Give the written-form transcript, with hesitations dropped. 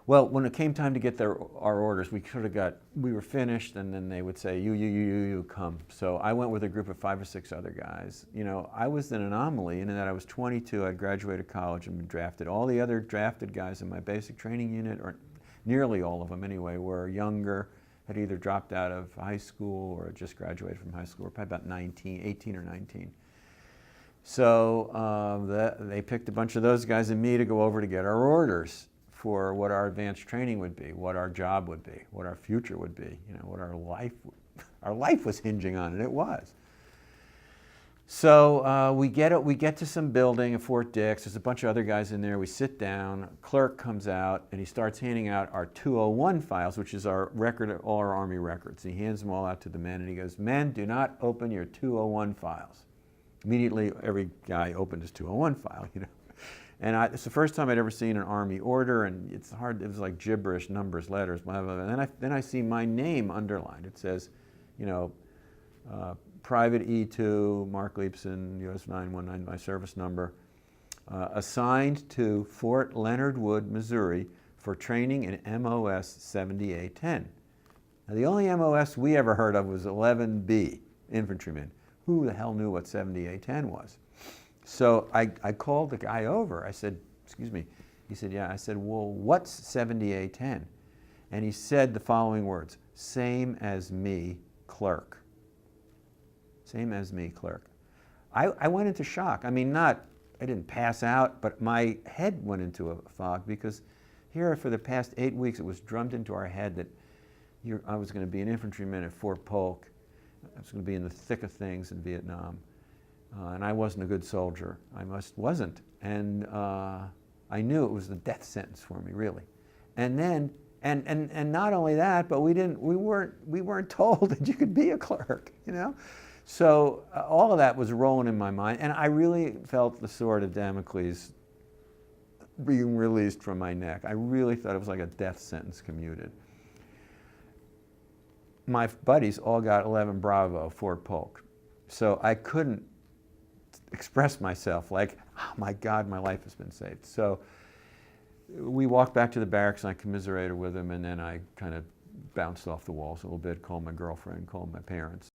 Well, when it came time to get our orders, we were finished, and then they would say, you, come. So I went with a group of 5 or 6 other guys. You know, I was an anomaly in that I was 22, I'd graduated college and been drafted. All the other drafted guys in my basic training unit, or nearly all of them anyway, were younger, had either dropped out of high school or just graduated from high school, were probably about 19, 18 or 19. So they picked a bunch of those guys and me to go over to get our orders for what our advanced training would be, what our job would be, what our future would be, you know, what our life was hinging on, and it was. So we get to some building at Fort Dix. There's a bunch of other guys in there. We sit down. Clerk comes out and he starts handing out our 201 files, which is our record of all our Army records. He hands them all out to the men and he goes, "Men, do not open your 201 files." Immediately, every guy opened his 201 file, you know. And it's the first time I'd ever seen an Army order, and it's hard. It was like gibberish, numbers, letters, blah, blah, blah. And then I see my name underlined. It says, you know, Private E2, Marc Lepson, US 919, my service number, assigned to Fort Leonard Wood, Missouri, for training in MOS 7810. Now, the only MOS we ever heard of was 11B, infantrymen. Who the hell knew what 7810 was? So I called the guy over. I said, "Excuse me." He said, "Yeah." I said, "Well, what's 7810? And he said the following words: "Same as me, clerk." Same as me, clerk. I went into shock. I mean, I didn't pass out, but my head went into a fog, because here for the past 8 weeks it was drummed into our head that I was going to be an infantryman at Fort Polk. I was going to be in the thick of things in Vietnam. And I wasn't a good soldier. I wasn't. And I knew it was the death sentence for me, really. And then, and not only that, but we weren't told that you could be a clerk, you know? So all of that was rolling in my mind, and I really felt the sword of Damocles being released from my neck. I really thought it was like a death sentence commuted. My buddies all got 11 Bravo, Fort Polk. So I couldn't express myself like, "Oh my God, my life has been saved." So we walked back to the barracks and I commiserated with him, and then I kind of bounced off the walls a little bit, called my girlfriend, called my parents.